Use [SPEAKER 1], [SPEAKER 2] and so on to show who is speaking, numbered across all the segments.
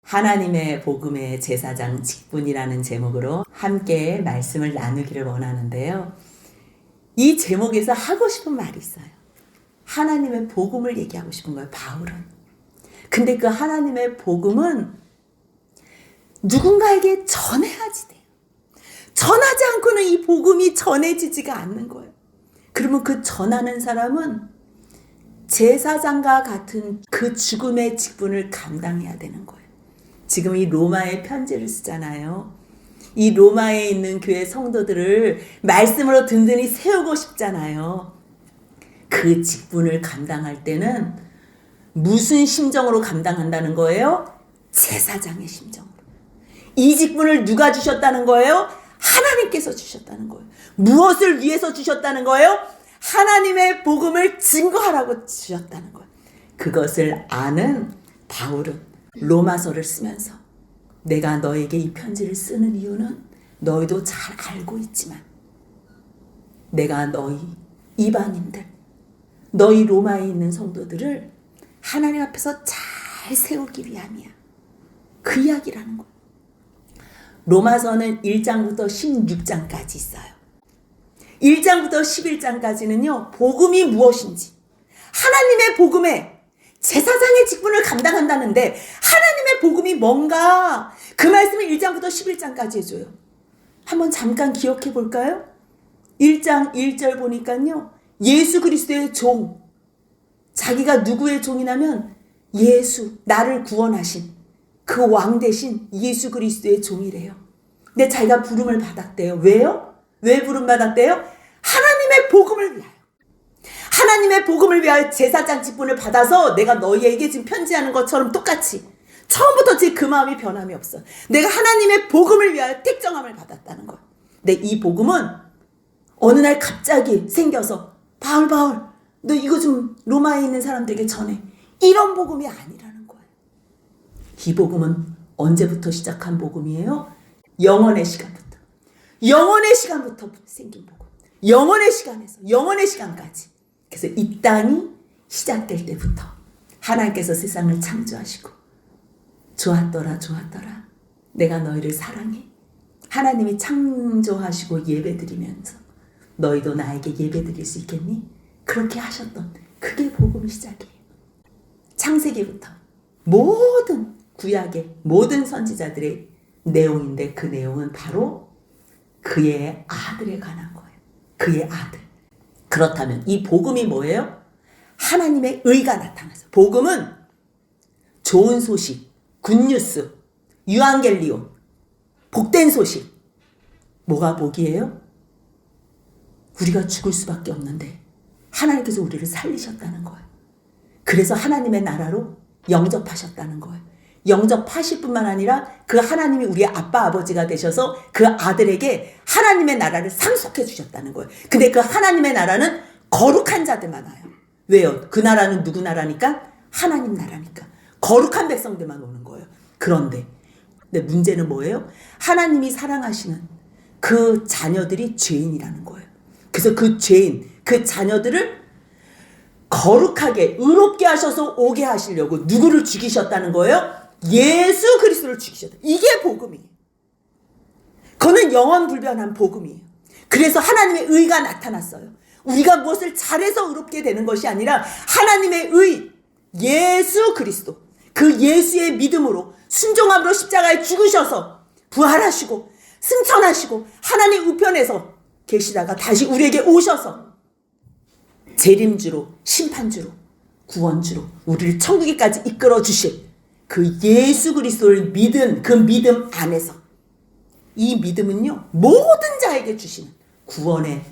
[SPEAKER 1] 하나님의 복음의 제사장 직분이라는 제목으로 함께 말씀을 나누기를 원하는데요. 이 제목에서 하고 싶은 말이 있어요. 하나님의 복음을 얘기하고 싶은 거예요, 바울은. 근데 그 하나님의 복음은 누군가에게 전해야지 돼요. 전하지 않고는 이 복음이 전해지지가 않는 거예요. 그러면 그 전하는 사람은 제사장과 같은 그 죽음의 직분을 감당해야 되는 거예요. 지금 이 로마에 편지를 쓰잖아요. 이 로마에 있는 교회 성도들을 말씀으로 든든히 세우고 싶잖아요. 그 직분을 감당할 때는 무슨 심정으로 감당한다는 거예요? 제사장의 심정으로. 이 직분을 누가 주셨다는 거예요? 하나님께서 주셨다는 거예요. 무엇을 위해서 주셨다는 거예요? 하나님의 복음을 증거하라고 주셨다는 거예요. 그것을 아는 바울은 로마서를 쓰면서 내가 너에게 이 편지를 쓰는 이유는 너희도 잘 알고 있지만 내가 너희 이방인들, 너희 로마에 있는 성도들을 하나님 앞에서 잘 세우기 위함이야. 그 이야기라는 거예요. 로마서는 1장부터 16장까지 있어요. 1장부터 11장까지는요. 복음이 무엇인지, 하나님의 복음에 제사장의 직분을 감당한다는데 하나님의 복음이 뭔가 그 말씀을 1장부터 11장까지 해줘요. 한번 잠깐 기억해 볼까요? 1장 1절 보니까요. 예수 그리스도의 종, 자기가 누구의 종이냐면 예수, 나를 구원하신 그 왕 대신 예수 그리스도의 종이래요. 근데 자기가 부름을 받았대요. 왜요? 왜 부름 받았대요? 하나님의 복음을 위하여. 하나님의 복음을 위하여 제사장 직분을 받아서 내가 너희에게 지금 편지하는 것처럼 똑같이 처음부터 지금 그 마음이 변함이 없어. 내가 하나님의 복음을 위하여 택정함을 받았다는 거야. 근데 이 복음은 어느 날 갑자기 생겨서 바울 너 이거 좀 로마에 있는 사람들에게 전해. 이런 복음이 아니라는 거예요. 이 복음은 언제부터 시작한 복음이에요? 영원의 시간부터. 영원의 시간부터 생긴 복음. 영원의 시간에서 영원의 시간까지. 그래서 이 땅이 시작될 때부터 하나님께서 세상을 창조하시고 좋았더라 내가 너희를 사랑해. 하나님이 창조하시고 예배드리면서 너희도 나에게 예배드릴 수 있겠니? 그렇게 하셨던 그게 복음의 시작이에요. 창세기부터 모든 구약의 모든 선지자들의 내용인데 그 내용은 바로 그의 아들에 관한 거예요. 그의 아들. 그렇다면 이 복음이 뭐예요? 하나님의 의가 나타나서. 복음은 좋은 소식, 굿뉴스, 유앙겔리온, 복된 소식. 뭐가 복이에요? 우리가 죽을 수밖에 없는데 하나님께서 우리를 살리셨다는 거예요. 그래서 하나님의 나라로 영접하셨다는 거예요. 영접하실 뿐만 아니라 그 하나님이 우리의 아빠 아버지가 되셔서 그 아들에게 하나님의 나라를 상속해 주셨다는 거예요. 근데 그 하나님의 나라는 거룩한 자들만 와요. 왜요? 그 나라는 누구 나라니까? 하나님 나라니까. 거룩한 백성들만 오는 거예요. 그런데 문제는 뭐예요? 하나님이 사랑하시는 그 자녀들이 죄인이라는 거예요. 그래서 그 죄인, 그 자녀들을 거룩하게 의롭게 하셔서 오게 하시려고 누구를 죽이셨다는 거예요? 예수 그리스도를 죽이셨다. 이게 복음이에요. 그거는 영원불변한 복음이에요. 그래서 하나님의 의가 나타났어요. 우리가 무엇을 잘해서 의롭게 되는 것이 아니라 하나님의 의, 예수 그리스도, 그 예수의 믿음으로 순종함으로 십자가에 죽으셔서 부활하시고 승천하시고 하나님 우편에서 계시다가 다시 우리에게 오셔서 재림주로, 심판주로, 구원주로 우리를 천국에까지 이끌어 주실 그 예수 그리스도를 믿은 그 믿음 안에서, 이 믿음은요 모든 자에게 주시는 구원의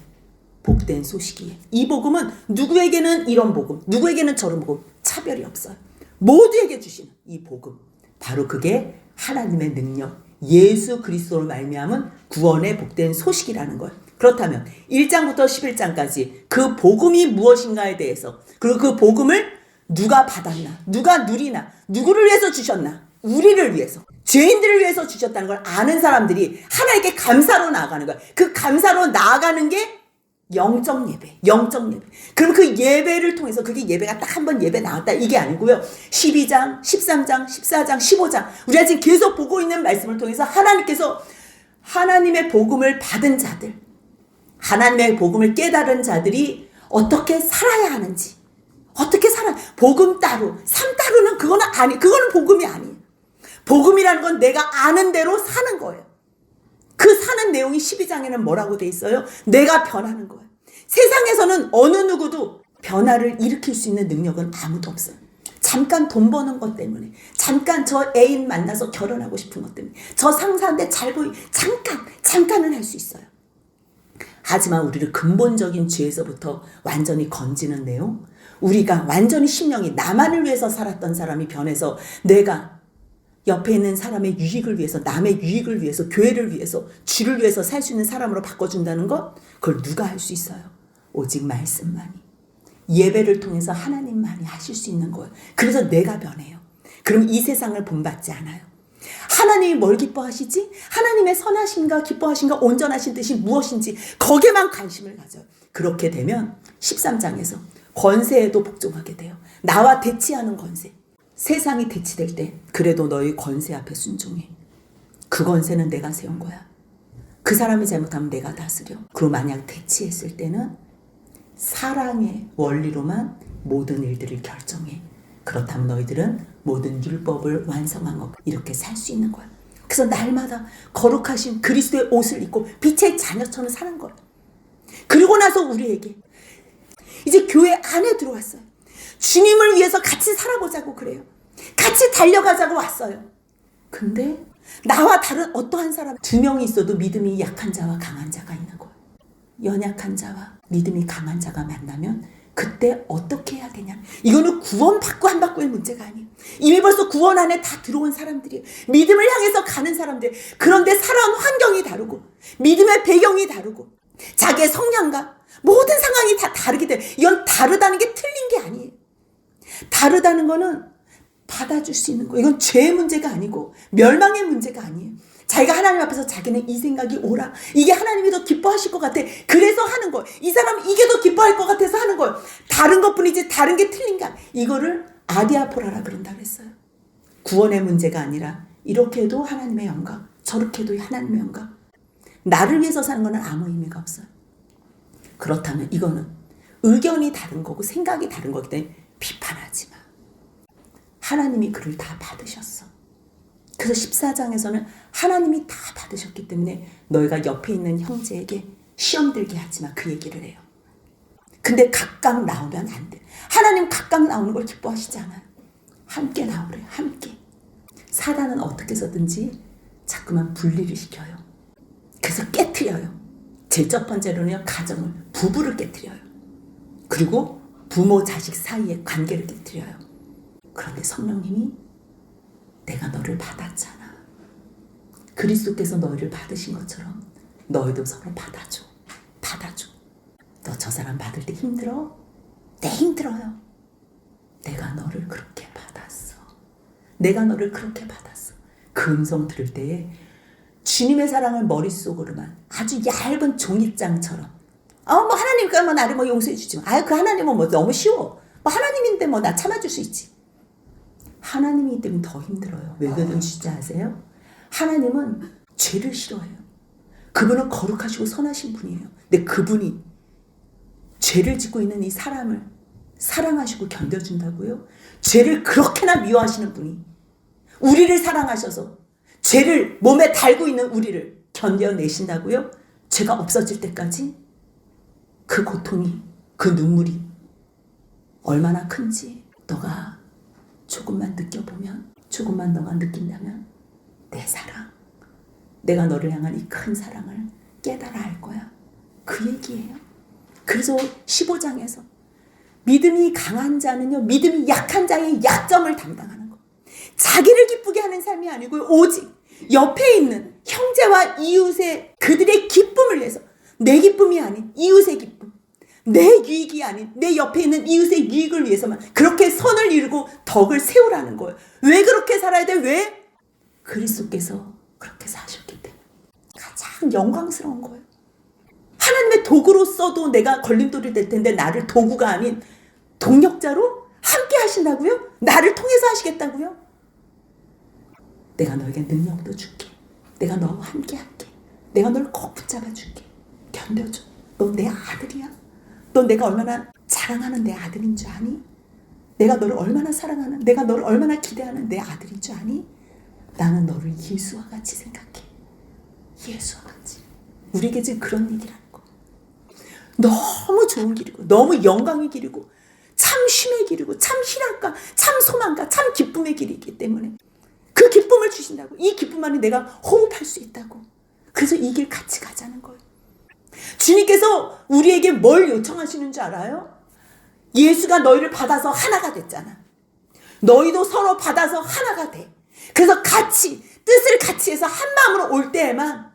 [SPEAKER 1] 복된 소식이에요. 이 복음은 누구에게는 이런 복음, 누구에게는 저런 복음, 차별이 없어요. 모두에게 주시는 이 복음, 바로 그게 하나님의 능력, 예수 그리스도로 말미암은 구원의 복된 소식이라는 거예요. 그렇다면 1장부터 11장까지 그 복음이 무엇인가에 대해서, 그리고 그 복음을 누가 받았나, 누가 누리나, 누구를 위해서 주셨나, 우리를 위해서, 죄인들을 위해서 주셨다는 걸 아는 사람들이 하나님께 감사로 나아가는 거야. 그 감사로 나아가는 게 영적 예배, 영적 예배. 그럼 그 예배를 통해서 그게 예배가 딱 한 번 예배 나왔다 이게 아니고요. 12장, 13장, 14장, 15장 우리가 지금 계속 보고 있는 말씀을 통해서 하나님께서 하나님의 복음을 받은 자들, 하나님의 복음을 깨달은 자들이 어떻게 살아야 하는지, 어떻게 살아, 복음 따로, 삶 따로는 그거는 복음이 아니에요. 복음이라는 건 내가 아는 대로 사는 거예요. 그 사는 내용이 12장에는 뭐라고 돼 있어요? 내가 변하는 거예요. 세상에서는 어느 누구도 변화를 일으킬 수 있는 능력은 아무도 없어요. 잠깐 돈 버는 것 때문에, 잠깐 저 애인 만나서 결혼하고 싶은 것 때문에, 저 상사한테 잘 보이, 잠깐은 할 수 있어요. 하지만 우리를 근본적인 죄에서부터 완전히 건지는 내용, 우리가 완전히 심령이 나만을 위해서 살았던 사람이 변해서 내가 옆에 있는 사람의 유익을 위해서, 남의 유익을 위해서, 교회를 위해서, 주를 위해서 살 수 있는 사람으로 바꿔준다는 것, 그걸 누가 할 수 있어요? 오직 말씀만이. 예배를 통해서 하나님만이 하실 수 있는 거예요. 그래서 내가 변해요. 그럼 이 세상을 본받지 않아요. 하나님이 뭘 기뻐하시지? 하나님의 선하심과 기뻐하심과 온전하신 뜻이 무엇인지 거기에만 관심을 가져요. 그렇게 되면 13장에서 권세에도 복종하게 돼요. 나와 대치하는 권세. 세상이 대치될 때 그래도 너희 권세 앞에 순종해. 그 권세는 내가 세운 거야. 그 사람이 잘못하면 내가 다스려. 그리고 만약 대치했을 때는 사랑의 원리로만 모든 일들을 결정해. 그렇다면 너희들은 모든 율법을 완성한 것, 이렇게 살 수 있는 거야. 그래서 날마다 거룩하신 그리스도의 옷을 입고 빛의 자녀처럼 사는 거야. 그리고 나서 우리에게 이제 교회 안에 들어왔어요. 주님을 위해서 같이 살아보자고 그래요. 같이 달려가자고 왔어요. 근데 나와 다른 어떠한 사람 2명이 있어도 믿음이 약한 자와 강한 자가 있는 거예요. 연약한 자와 믿음이 강한 자가 만나면 그때 어떻게 해야 되냐. 이거는 구원받고 안 받고의 문제가 아니에요. 이미 벌써 구원 안에 다 들어온 사람들이에요. 믿음을 향해서 가는 사람들. 그런데 살아온 환경이 다르고 믿음의 배경이 다르고 자기의 성향과 모든 상황이 다 다르게 돼요. 이건 다르다는 게 틀린 게 아니에요. 다르다는 거는 받아줄 수 있는 거예요. 이건 죄의 문제가 아니고 멸망의 문제가 아니에요. 자기가 하나님 앞에서 자기는 이 생각이 옳아. 이게 하나님이 더 기뻐하실 것 같아. 그래서 하는 거예요. 이 사람은 이게 더 기뻐할 것 같아서 하는 거예요. 다른 것뿐이지 다른 게 틀린 게 아니에요. 이거를 아디아포라라 그런다 그랬어요. 구원의 문제가 아니라 이렇게 해도 하나님의 영광, 저렇게 해도 하나님의 영광. 나를 위해서 사는 거는 아무 의미가 없어요. 그렇다면 이거는 의견이 다른 거고 생각이 다른 거기 때문에 비판하지 마. 하나님이 그를 다 받으셨어. 그래서 14장에서는 하나님이 다 받으셨기 때문에 너희가 옆에 있는 형제에게 시험 들게 하지 마. 그 얘기를 해요. 근데 각각 나오면 안 돼. 하나님 각각 나오는 걸 기뻐하시지 않아요. 함께 나오래요. 함께. 사단은 어떻게 해서든지 자꾸만 분리를 시켜요. 그래서 깨트려요. 제일 첫 번째로는요. 가정을, 부부를 깨트려요. 그리고 부모 자식 사이의 관계를 깨트려요. 그런데 성령님이 내가 너를 받았잖아. 그리스도께서 너희를 받으신 것처럼 너희도 서로 받아줘. 받아줘. 너 저 사람 받을 때 힘들어? 네, 힘들어요. 내가 너를 그렇게 받았어. 내가 너를 그렇게 받았어. 그 음성 들을 때에 주님의 사랑을 머릿속으로만 아주 얇은 종이장처럼 뭐 하나님께 나를 용서해 주지 마. 그 하나님은 너무 쉬워. 하나님인데 나 참아줄 수 있지. 하나님이기 때문에 더 힘들어요. 왜 그런지 아세요? 하나님은 죄를 싫어해요. 그분은 거룩하시고 선하신 분이에요. 근데 그분이 죄를 짓고 있는 이 사람을 사랑하시고 견뎌준다고요? 죄를 그렇게나 미워하시는 분이 우리를 사랑하셔서 죄를 몸에 달고 있는 우리를 견뎌내신다고요? 죄가 없어질 때까지 그 고통이, 그 눈물이 얼마나 큰지 너가 조금만 느껴보면, 조금만 너가 느낀다면 내 사랑, 내가 너를 향한 이 큰 사랑을 깨달아 알 거야. 그 얘기예요. 그래서 15장에서 믿음이 강한 자는요, 믿음이 약한 자의 약점을 담당하는 거. 자기를 기쁘게 하는 삶이 아니고 오직 옆에 있는 형제와 이웃의 그들의 기쁨을 위해서, 내 기쁨이 아닌 이웃의 기쁨, 내 유익이 아닌 내 옆에 있는 이웃의 유익을 위해서만 그렇게 선을 이루고 덕을 세우라는 거예요. 왜 그렇게 살아야 돼? 왜? 그리스도께서 그렇게 사셨기 때문에. 가장 영광스러운 거예요. 하나님의 도구로서도 내가 걸림돌이 될 텐데 나를 도구가 아닌 동력자로 함께 하신다고요? 나를 통해서 하시겠다고요? 내가 너에게 능력도 줄게. 내가 너와 함께 할게. 내가 널 꼭 붙잡아 줄게. 견뎌줘. 너 내 아들이야. 너 내가 얼마나 자랑하는 내 아들인 줄 아니? 내가 너를 얼마나 사랑하는, 내가 너를 얼마나 기대하는 내 아들인 줄 아니? 나는 너를 예수와 같이 생각해. 예수와 같이. 우리에게 지금 그런 얘기라는 거. 너무 좋은 길이고 너무 영광의 길이고 참 쉼의 길이고 참 희락과 참 소망과 참 기쁨의 길이기 때문에 그 기쁨을 주신다고. 이 기쁨 안에 내가 호흡할 수 있다고. 그래서 이 길 같이 가자는 거예요. 주님께서 우리에게 뭘 요청하시는 줄 알아요? 예수가 너희를 받아서 하나가 됐잖아. 너희도 서로 받아서 하나가 돼. 그래서 같이 뜻을 같이 해서 한 마음으로 올 때에만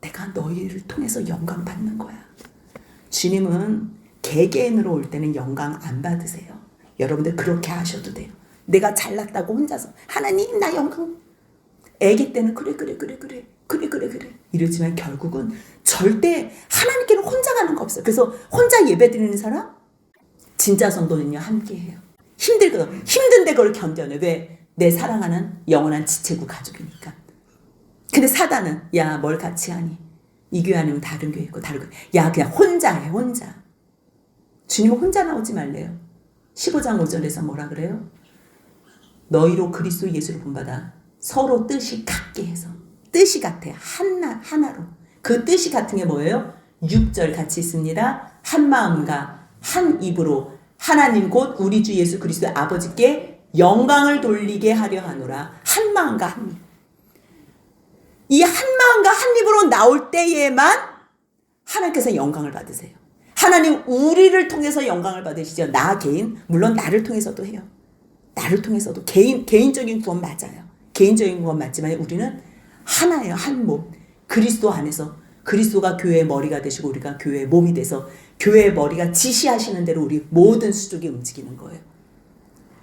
[SPEAKER 1] 내가 너희를 통해서 영광 받는 거야. 주님은 개개인으로 올 때는 영광 안 받으세요. 여러분들 그렇게 하셔도 돼요. 내가 잘났다고 혼자서 하나님 나 영광. 애기 때는 그래 이러지만 결국은 절대 하나님께는 혼자 가는 거 없어요. 그래서 혼자 예배 드리는 사람 진짜 성도는요 함께 해요. 힘들거든. 힘든데 그걸 견뎌내. 왜? 내 사랑하는 영원한 지체구 가족이니까. 근데 사단은 야 뭘 같이 하니? 이 교회 아니면 다른 교회 있고 다른 교회. 야 그냥 혼자 해 혼자. 주님은 혼자 나오지 말래요. 15장 5절에서 뭐라 그래요? 너희로 그리스도 예수를 본받아 서로 뜻이 같게 해서. 뜻이 같아. 하나로. 그 뜻이 같은 게 뭐예요? 6절 같이 있습니다. 한 마음과 한 입으로 하나님 곧 우리 주 예수 그리스도 아버지께 영광을 돌리게 하려 하노라. 한 마음과 한 입. 이 한 마음과 한 입으로 나올 때에만 하나님께서 영광을 받으세요. 하나님 우리를 통해서 영광을 받으시죠. 나 개인, 물론 나를 통해서도 해요. 나를 통해서도 개인적인 구원 맞아요. 개인적인 구원 맞지만 우리는 하나예요. 한 몸. 그리스도 안에서 그리스도가 교회의 머리가 되시고 우리가 교회의 몸이 돼서 교회의 머리가 지시하시는 대로 우리 모든 수족이 움직이는 거예요.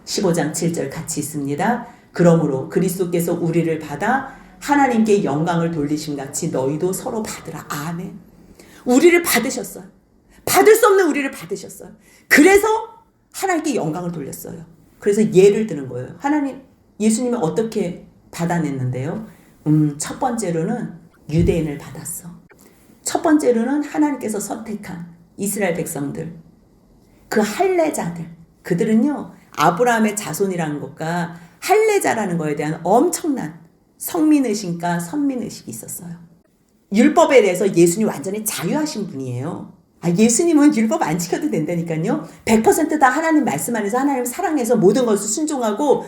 [SPEAKER 1] 15장 7절 같이 있습니다. 그러므로 그리스도께서 우리를 받아 하나님께 영광을 돌리심 같이 너희도 서로 받으라. 아멘. 우리를 받으셨어요. 받을 수 없는 우리를 받으셨어요. 그래서 하나님께 영광을 돌렸어요. 그래서 예를 드는 거예요. 하나님, 예수님이 어떻게 받아냈는데요? 첫 번째로는 유대인을 받았어. 첫 번째로는 하나님께서 선택한 이스라엘 백성들, 그 할례자들, 그들은요 아브라함의 자손이라는 것과 할례자라는 것에 대한 엄청난 성민의식과 선민의식이 있었어요. 율법에 대해서 예수님 완전히 자유하신 분이에요. 예수님은 율법 안 지켜도 된다니까요. 100% 다 하나님 말씀 안에서 하나님 사랑해서 모든 것을 순종하고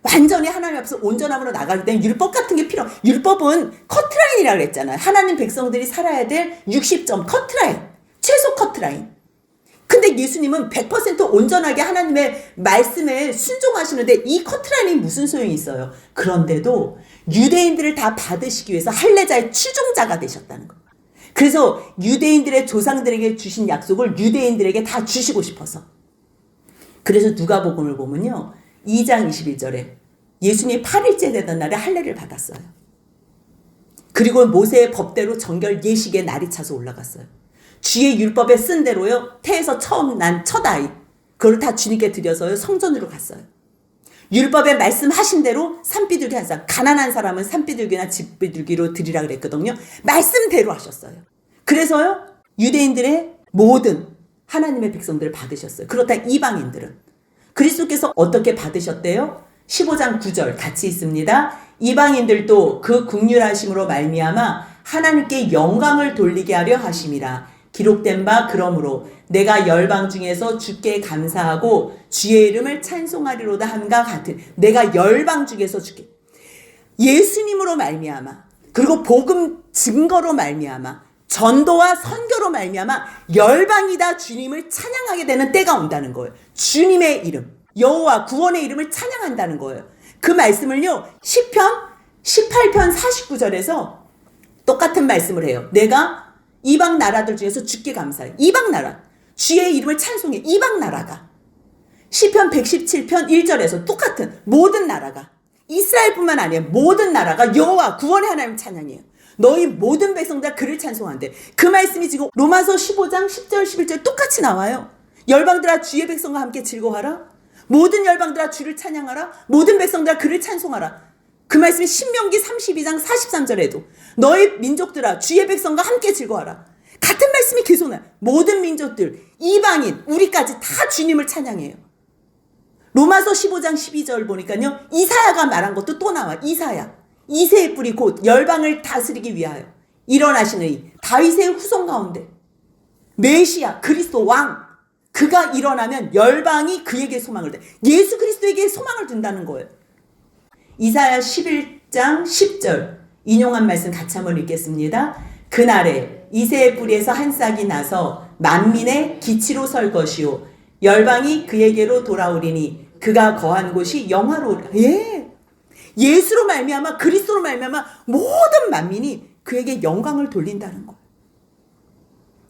[SPEAKER 1] 완전히 하나님 앞에서 온전함으로 나가기 때문에 율법 같은 게 율법은 커트라인이라고 그랬잖아요. 하나님 백성들이 살아야 될 60점 커트라인, 최소 커트라인. 근데 예수님은 100% 온전하게 하나님의 말씀에 순종하시는데 이 커트라인이 무슨 소용이 있어요? 그런데도 유대인들을 다 받으시기 위해서 할례자의 추종자가 되셨다는 거예요. 그래서 유대인들의 조상들에게 주신 약속을 유대인들에게 다 주시고 싶어서. 그래서 누가복음을 보면요. 2장 21절에 예수님이 8일째 되던 날에 할례를 받았어요. 그리고 모세의 법대로 정결 예식의 날이 차서 올라갔어요. 주의 율법에 쓴 대로요. 태에서 처음 난 첫 아이 그걸 다 주님께 드려서요. 성전으로 갔어요. 율법에 말씀하신 대로 산비둘기 한 쌍, 가난한 사람은 산비둘기나 집비둘기로 드리라 그랬거든요. 말씀대로 하셨어요. 그래서요. 유대인들의 모든 하나님의 백성들을 받으셨어요. 그렇다 이방인들은. 그리스도께서 어떻게 받으셨대요? 15장 9절 같이 있습니다. 이방인들도 그 긍휼하심으로 말미암아 하나님께 영광을 돌리게 하려 하심이라. 기록된 바 그러므로 내가 열방 중에서 주께 감사하고 주의 이름을 찬송하리로다 함과 같은. 내가 열방 중에서 주께 예수님으로 말미암아 그리고 복음 증거로 말미암아 전도와 선교로 말미암아 열방이 다 주님을 찬양하게 되는 때가 온다는 거예요. 주님의 이름 여호와 구원의 이름을 찬양한다는 거예요. 그 말씀을요 시편 18편 49절에서 똑같은 말씀을 해요. 내가 이방 나라들 중에서 주께 감사해. 이방 나라 주의 이름을 찬송해. 이방 나라가 시편 117편 1절에서 똑같은 모든 나라가 이스라엘뿐만 아니라 모든 나라가 여호와 구원의 하나님 찬양해요. 너희 모든 백성들 그를 찬송한대. 그 말씀이 지금 로마서 15장 10절 11절 똑같이 나와요. 열방들아 주의 백성과 함께 즐거워하라. 모든 열방들아 주를 찬양하라. 모든 백성들아 그를 찬송하라. 그 말씀이 신명기 32장 43절에도 너희 민족들아 주의 백성과 함께 즐거워하라. 같은 말씀이 계속 나요. 모든 민족들, 이방인, 우리까지 다 주님을 찬양해요. 로마서 15장 12절 보니까요. 이사야가 말한 것도 또 나와. 이사야. 이새의 뿌리 곧 열방을 다스리기 위하여 일어나시는 이 다윗의 후손 가운데 메시아 그리스도 왕 그가 일어나면 열방이 그에게 소망을 둔다. 예수 그리스도에게 소망을 둔다는 거예요. 이사야 11장 10절 인용한 말씀 같이 한번 읽겠습니다. 그날에 이새의 뿌리에서 한 싹이 나서 만민의 기치로 설 것이요 열방이 그에게로 돌아오리니 그가 거한 곳이 영화로우리라. 예수로 말미암아 그리스도로 말미암아 모든 만민이 그에게 영광을 돌린다는 거예요.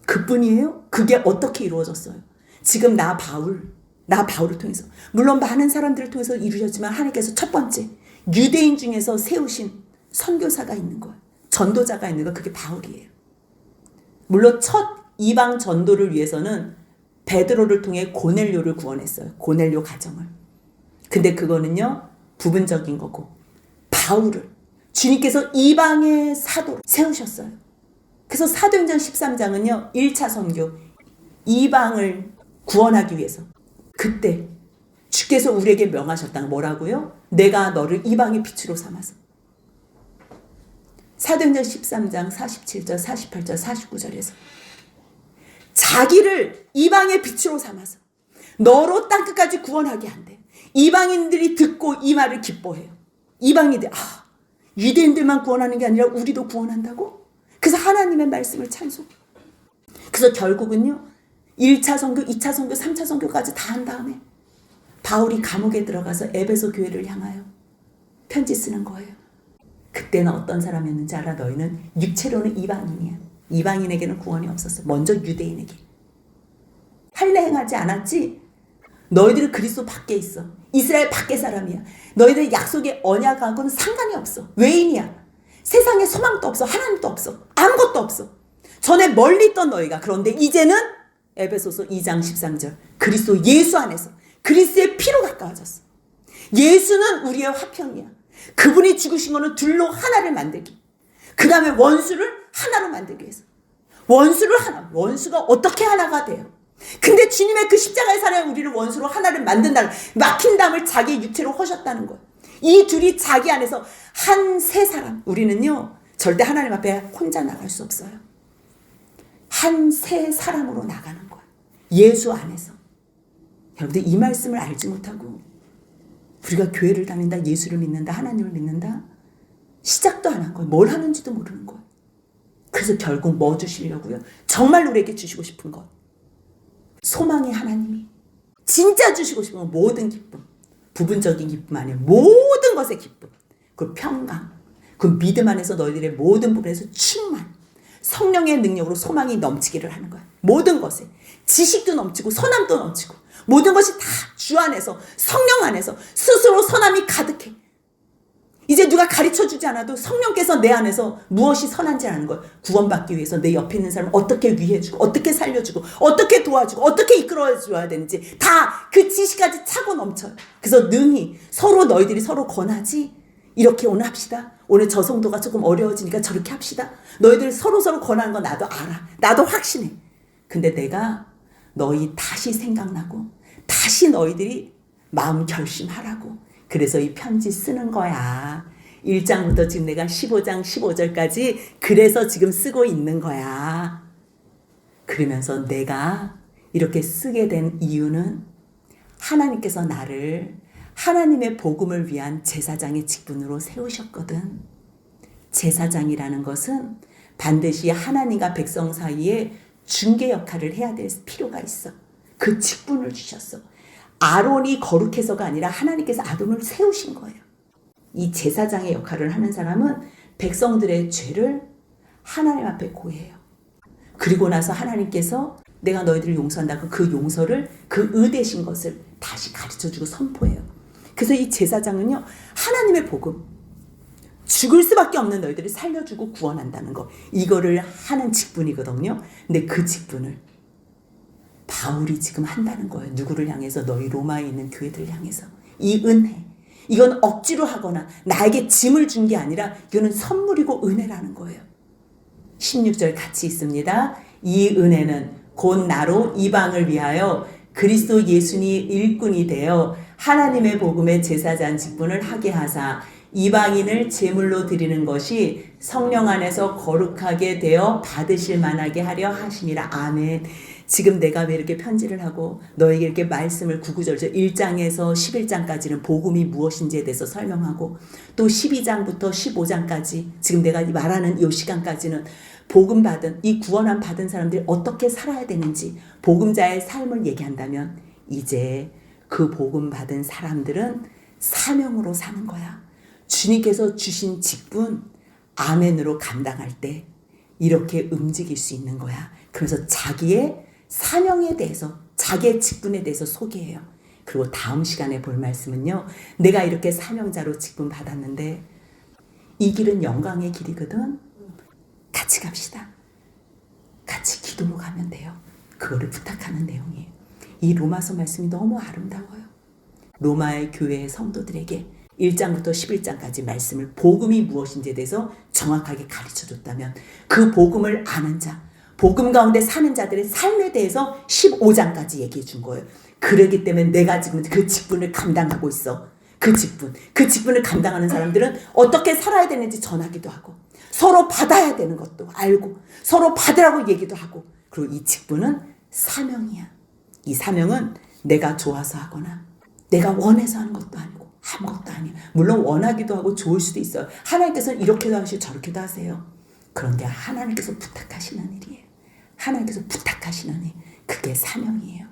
[SPEAKER 1] 그뿐이에요? 그게 어떻게 이루어졌어요? 지금 나 바울을 통해서 물론 많은 사람들을 통해서 이루어졌지만 하나님께서 첫 번째 유대인 중에서 세우신 선교사가 있는 거예요. 전도자가 있는 거 그게 바울이에요. 물론 첫 이방 전도를 위해서는 베드로를 통해 고넬료를 구원했어요. 고넬료 가정을. 근데 그거는요 부분적인 거고 바울을 주님께서 이방의 사도로 세우셨어요. 그래서 사도행전 13장은요 1차 선교 이방을 구원하기 위해서 그때 주께서 우리에게 명하셨다. 뭐라고요? 내가 너를 이방의 빛으로 삼아서. 사도행전 13장 47절 48절 49절에서 자기를 이방의 빛으로 삼아서 너로 땅끝까지 구원하게 한대. 이방인들이 듣고 이 말을 기뻐해요. 이방인들 유대인들만 구원하는 게 아니라 우리도 구원한다고? 그래서 하나님의 말씀을 찬송. 그래서 결국은요 1차 선교, 2차 선교, 3차 선교까지 다 한 다음에 바울이 감옥에 들어가서 에베소 교회를 향하여 편지 쓰는 거예요. 그때는 어떤 사람이었는지 알아? 너희는 육체로는 이방인이야. 이방인에게는 구원이 없었어. 먼저 유대인에게. 할례 행하지 않았지? 너희들은 그리스도 밖에 있어. 이스라엘 밖에 사람이야. 너희들 약속의 언약하고는 상관이 없어. 외인이야. 세상에 소망도 없어. 하나님도 없어. 아무것도 없어. 전에 멀리 있던 너희가 그런데 이제는 에베소서 2장 13절 그리스도 예수 안에서 그리스도의 피로 가까워졌어. 예수는 우리의 화평이야. 그분이 죽으신 거는 둘로 하나를 만들기. 그 다음에 원수를 하나로 만들기 위해서. 원수가 어떻게 하나가 돼요? 근데 주님의 그 십자가의 사랑이 우리를 원수로 하나를 만든다는 막힌 담을 자기 육체로 허셨다는 거예요. 이 둘이 자기 안에서 한 세 사람. 우리는요 절대 하나님 앞에 혼자 나갈 수 없어요. 한 세 사람으로 나가는 거예요. 예수 안에서. 여러분들 이 말씀을 알지 못하고 우리가 교회를 다닌다, 예수를 믿는다, 하나님을 믿는다 시작도 안 한 거예요. 뭘 하는지도 모르는 거예요. 그래서 결국 뭐 주시려고요? 정말 우리에게 주시고 싶은 것. 소망의 하나님이 진짜 주시고 싶은 건 모든 기쁨. 부분적인 기쁨 아니에요. 모든 것의 기쁨. 그 평강. 그 믿음 안에서 너희들의 모든 부분에서 충만. 성령의 능력으로 소망이 넘치기를 하는 거야. 모든 것에. 지식도 넘치고 선함도 넘치고 모든 것이 다 주 안에서 성령 안에서 스스로 선함이 가득해. 이제 누가 가르쳐주지 않아도 성령께서 내 안에서 무엇이 선한지 아는 거예요. 구원받기 위해서 내 옆에 있는 사람을 어떻게 위해주고 어떻게 살려주고 어떻게 도와주고 어떻게 이끌어줘야 되는지 다 그 지식까지 차고 넘쳐요. 그래서 능히 서로 너희들이 서로 권하지. 이렇게 오늘 합시다. 오늘 저 성도가 조금 어려워지니까 저렇게 합시다. 너희들 서로 권하는 거 나도 알아. 나도 확신해. 근데 내가 너희 다시 생각나고 다시 너희들이 마음 결심하라고. 그래서 이 편지 쓰는 거야. 1장부터 지금 내가 15장 15절까지 그래서 지금 쓰고 있는 거야. 그러면서 내가 이렇게 쓰게 된 이유는 하나님께서 나를 하나님의 복음을 위한 제사장의 직분으로 세우셨거든. 제사장이라는 것은 반드시 하나님과 백성 사이에 중개 역할을 해야 될 필요가 있어. 그 직분을 주셨어. 아론이 거룩해서가 아니라 하나님께서 아론을 세우신 거예요. 이 제사장의 역할을 하는 사람은 백성들의 죄를 하나님 앞에 고해요. 그리고 나서 하나님께서 내가 너희들을 용서한다고 그 용서를 그 의되신 것을 다시 가르쳐주고 선포해요. 그래서 이 제사장은요 하나님의 복음 죽을 수밖에 없는 너희들을 살려주고 구원한다는 거. 이거를 하는 직분이거든요. 근데 그 직분을 바울이 지금 한다는 거예요. 누구를 향해서? 너희 로마에 있는 교회들을 향해서. 이 은혜. 이건 억지로 하거나 나에게 짐을 준 게 아니라 이거는 선물이고 은혜라는 거예요. 16절 같이 있습니다. 이 은혜는 곧 나로 이방을 위하여 그리스도 예수니 일꾼이 되어 하나님의 복음의 제사장 직분을 하게 하사 이방인을 제물로 드리는 것이 성령 안에서 거룩하게 되어 받으실 만하게 하려 하심이라. 아멘. 지금 내가 왜 이렇게 편지를 하고 너에게 이렇게 말씀을 구구절절 1장에서 11장까지는 복음이 무엇인지에 대해서 설명하고 또 12장부터 15장까지 지금 내가 말하는 이 시간까지는 복음 받은 이 구원함 받은 사람들이 어떻게 살아야 되는지 복음자의 삶을 얘기한다면 이제 그 복음 받은 사람들은 사명으로 사는 거야. 주님께서 주신 직분 아멘으로 감당할 때 이렇게 움직일 수 있는 거야. 그래서 자기의 사명에 대해서 자기의 직분에 대해서 소개해요. 그리고 다음 시간에 볼 말씀은요. 내가 이렇게 사명자로 직분 받았는데 이 길은 영광의 길이거든. 같이 갑시다. 같이 기도로 가면 돼요. 그거를 부탁하는 내용이에요. 이 로마서 말씀이 너무 아름다워요. 로마의 교회의 성도들에게 1장부터 11장까지 말씀을 복음이 무엇인지에 대해서 정확하게 가르쳐줬다면 그 복음을 아는 자, 복음 가운데 사는 자들의 삶에 대해서 15장까지 얘기해 준 거예요. 그러기 때문에 내가 지금 그 직분을 감당하고 있어. 그 직분을 감당하는 사람들은 어떻게 살아야 되는지 전하기도 하고 서로 받아야 되는 것도 알고 서로 받으라고 얘기도 하고 그리고 이 직분은 사명이야. 이 사명은 내가 좋아서 하거나 내가 원해서 하는 것도 아니고 아무것도 아니에요. 물론 원하기도 하고 좋을 수도 있어요. 하나님께서는 이렇게도 하시고 저렇게도 하세요. 그런데 하나님께서 부탁하시는 일이에요. 하나님께서 부탁하시는 일, 그게 사명이에요.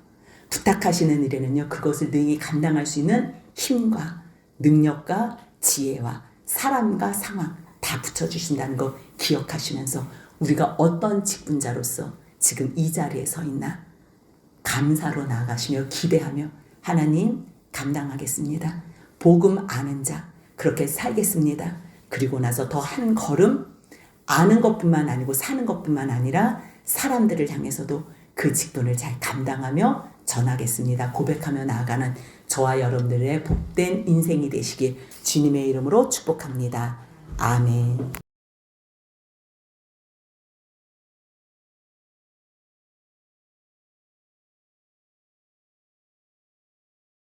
[SPEAKER 1] 부탁하시는 일에는요, 그것을 능히 감당할 수 있는 힘과 능력과 지혜와 사람과 상황 다 붙여주신다는 거 기억하시면서 우리가 어떤 직분자로서 지금 이 자리에 서 있나 감사로 나아가시며 기대하며 하나님 감당하겠습니다. 복음 아는 자 그렇게 살겠습니다. 그리고 나서 더 한 걸음 아는 것뿐만 아니고 사는 것뿐만 아니라 사람들을 향해서도 그 직분을 잘 감당하며 전하겠습니다. 고백하며 나아가는 저와 여러분들의 복된 인생이 되시길 주님의 이름으로 축복합니다. 아멘.